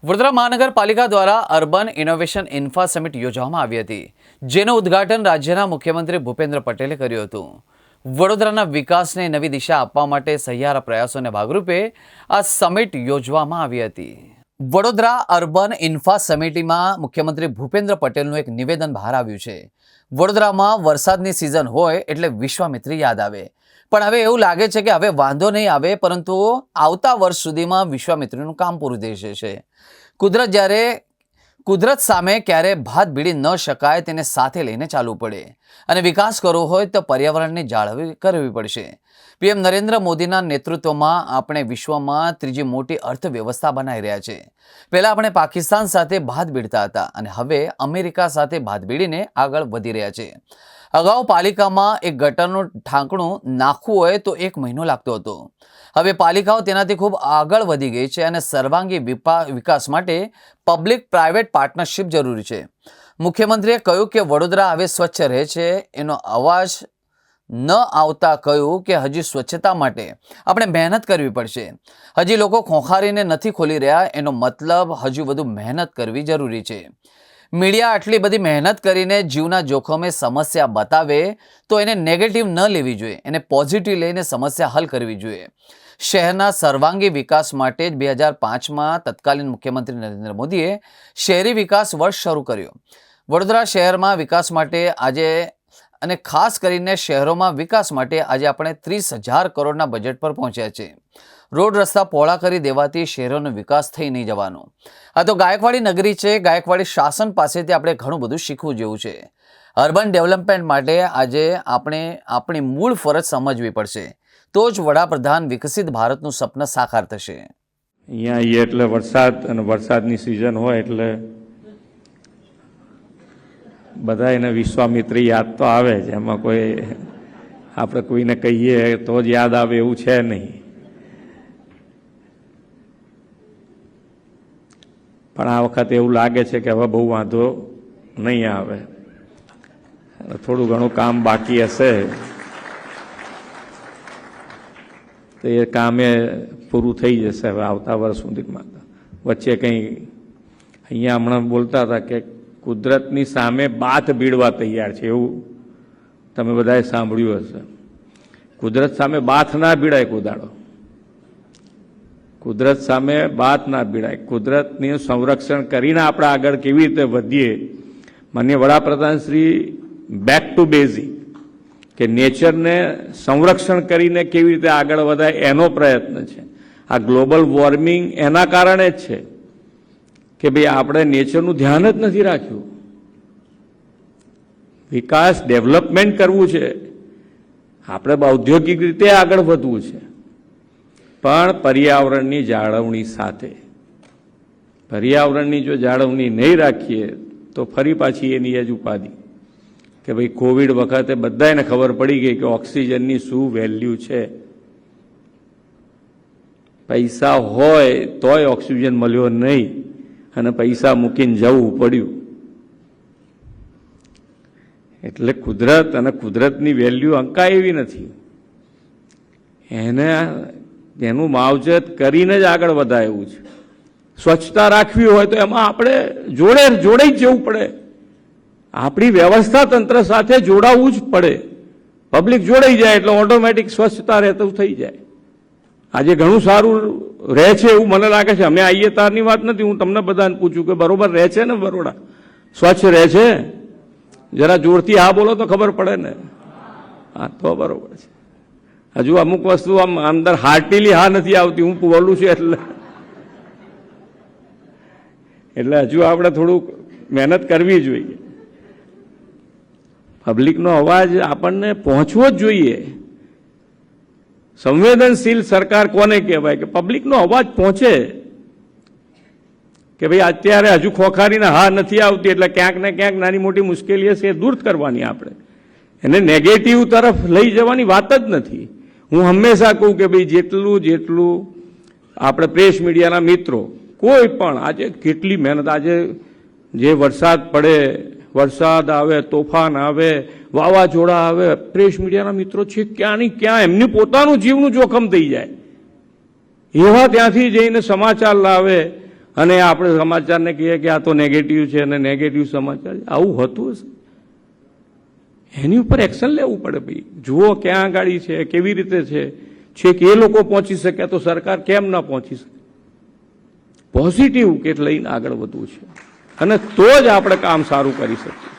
વડોદરા મહાનગરપાલિકા દ્વારા urban innovation infra summit યોજવામાં આવી હતી, જેનું ઉદ્ઘાટન રાજ્યના મુખ્યમંત્રી ભૂપેન્દ્ર પટેલે કર્યું હતું। વડોદરાના વિકાસને નવી દિશા આપવા માટે સહિયારા પ્રયાસોના ભાગરૂપે આ સમિટ યોજવામાં આવી હતી। વડોદરા અર્બન ઇન્ફા સમિટમાં મુખ્યમંત્રી ભૂપેન્દ્ર પટેલનું એક નિવેદન બહાર આવ્યું છે। વડોદરામાં વરસાદની સિઝન હોય એટલે વિશ્વામિત્રી યાદ આવે, પણ હવે એવું લાગે છે કે હવે વાંધો નહીં આવે, પરંતુ આવતા વર્ષ સુધીમાં વિશ્વામિત્રીનું કામ પૂરું થઈ જશે। કુદરત સામે ક્યારે ભાત ભીડી ન શકાય, તેને સાથે લઈને ચાલવું પડે અને વિકાસ કરવો હોય તો પર્યાવરણની જાળવણી કરવી પડશે। પીએમ નરેન્દ્ર મોદીના નેતૃત્વમાં આપણે વિશ્વમાં ત્રીજી મોટી અર્થવ્યવસ્થા બનાવી રહ્યા છે। પહેલા આપણે પાકિસ્તાન સાથે ભાત ભીડતા હતા અને હવે અમેરિકા સાથે ભાત ભીડીને આગળ વધી રહ્યા છે। અગાઉ પાલિકામાં એક ગટરનું ઢાંકણું નાખવું હોય તો 1 મહિનો લાગતો હતો, હવે પાલિકાઓ તેનાથી ખૂબ આગળ વધી ગઈ છે અને સર્વાંગી વિકાસ માટે પબ્લિક પ્રાઇવેટ પાર્ટનરશિપ જરૂરી છે। મુખ્યમંત્રીએ કહ્યું કે વડોદરા હવે સ્વચ્છ રહે છે, એનો અવાજ ન આવતા કહ્યું કે હજી સ્વચ્છતા માટે આપણે મહેનત કરવી પડશે। હજી લોકો ખોખારીને નથી ખોલી રહ્યા, એનો મતલબ હજુ વધુ મહેનત કરવી જરૂરી છે। મીડિયા આટલી બધી મહેનત કરીને જીવના જોખમે સમસ્યા બતાવે તો એને નેગેટિવ ન લેવી જોઈએ, એને પોઝિટિવ લઈને સમસ્યા હલ કરવી જોઈએ। શહેરના સર્વાંગી વિકાસ માટે જ 2005માં તત્કાલીન મુખ્યમંત્રી નરેન્દ્ર મોદીએ શહેરી વિકાસ વર્ષ શરૂ કર્યો। વડોદરા શહેરમાં વિકાસ માટે આજે અને ખાસ કરીને શહેરોમાં વિકાસ માટે આજે આપણે 30,000 કરોડના બજેટ પર પહોંચ્યા છે। રોડ રસ્તા પહોળા કરી દેવાથી શહેરોનો વિકાસ થઈ નહીં જવાનો। આ તો ગાયકવાડી નગરી છે, ગાયકવાડી શાસન પાસેથી આપણે ઘણું બધું શીખવું જેવું છે। અર્બન ડેવલપમેન્ટ માટે આજે આપણે આપણી મૂળ ફરજ સમજવી પડશે, તો જ વડાપ્રધાન વિકસિત ભારતનું સપનું સાકાર થશે। અહીંયા આવીએ એટલે વરસાદ અને વરસાદની સિઝન હોય એટલે બધા એને વિશ્વામિત્રી યાદ તો આવે જ, એમાં કોઈ આપણે કોઈને કહીએ તો જ યાદ આવે એવું છે નહીં। પણ આ વખતે એવું લાગે છે કે હવે બહુ વાંધો નહીં આવે, થોડું ઘણું કામ બાકી હશે તો એ કામે પૂરું થઈ જશે હવે આવતા વર્ષ સુધીમાં। વચ્ચે કંઈ અહીંયા હમણાં બોલતા હતા કે કુદરતની સામે બાથ ભીડવા તૈયાર છે, એવું તમે બધાએ સાંભળ્યું હશે। કુદરત સામે બાથ ના ભીડાય કુદાડો, કુદરત સામે બાથ ના ભીડાય। કુદરતનું સંરક્ષણ કરીને આપણે આગળ કેવી રીતે વધીએ, માનનીય વડાપ્રધાન શ્રી બેક ટુ બેઝિક કે નેચરને સંરક્ષણ કરીને કેવી રીતે આગળ વધાય એનો પ્રયત્ન છે। આ ગ્લોબલ વોર્મિંગ એના કારણે જ છે કે ભાઈ આપણે નેચરનું ધ્યાન જ નથી રાખ્યું। વિકાસ ડેવલપમેન્ટ કરવું છે, આપણે ઔદ્યોગિક રીતે આગળ વધવું છે, પણ પર્યાવરણની જાળવણી સાથે। પર્યાવરણની જો જાળવણી નહીં રાખીએ તો ફરી પાછી એની જ ઉપાધિ કે ભાઈ કોવિડ વખતે બધાને ખબર પડી ગઈ કે ઓક્સિજનની શું વેલ્યુ છે। પૈસા હોય તોય ઓક્સિજન મળ્યો નહીં અને પૈસા મૂકીને જવું પડ્યું। એટલે કુદરત અને કુદરતની વેલ્યુ અંકાય એવી નથી, એનું માવજત કરીને જ આગળ વધાય એવું છે। સ્વચ્છતા રાખવી હોય તો એમાં આપણે જોડે જ જવું પડે, આપણી વ્યવસ્થા તંત્ર સાથે જોડાવવું જ પડે। પબ્લિક જોડાઈ જાય એટલે ઓટોમેટિક સ્વચ્છતા રહેતું થઈ જાય। આજે ઘણું સારું રહે છે એવું મને લાગે છે। અમે આવીએ તારની વાત નથી, હું તમને બધાને પૂછું કે બરોબર રહે છે ને, બરોડા સ્વચ્છ રહે છે? જરા જોરથી હા બોલો તો ખબર પડે ને। હા તો બરોબર છે। હજુ અમુક વસ્તુ આમ અંદર હાર્ટીલી હા નથી આવતી, હું બોલું છું એટલે હજુ આપણે થોડુંક મહેનત કરવી જોઈએ। પબ્લિકનો અવાજ આપણને પહોંચવો જ જોઈએ। સંવેદનશીલ સરકાર કોને કહેવાય કે પબ્લિકનો અવાજ પહોંચે કે ભાઈ અત્યારે હજુ ખોખારીને હા નથી આવતી એટલે ક્યાંક ને ક્યાંક નાની મોટી મુશ્કેલી હશે એ દૂર કરવાની, આપણે એને નેગેટિવ તરફ લઈ જવાની વાત જ નથી। હું હંમેશા કહું કે ભાઈ જેટલું આપણે પ્રેસ મીડિયાના મિત્રો કોઈ પણ આજે કેટલી મહેનત, આજે જે વરસાદ પડે, વરસાદ આવે, તોફાન આવે, વાવાઝોડા આવે, પ્રેસ મીડિયાના મિત્રો છે ક્યાંની ક્યાં એમની પોતાનું જીવનું જોખમ થઈ જાય, એવા ત્યાંથી જઈને સમાચાર લાવે અને આપણે સમાચારને કહીએ કે આ તો નેગેટિવ છે અને નેગેટિવ સમાચાર છે. આવું હોતું હશે? એની ઉપર એક્શન લેવું પડે. ભાઈ જુઓ ક્યાં આગાડી છે, કેવી રીતે છે, છેક એ લોકો પહોંચી શકે તો સરકાર કેમ ના પહોંચી શકે? પોઝિટિવ કે લઈને આગળ વધવું છે અને તો જ આપણે કામ સારું કરી શકીએ.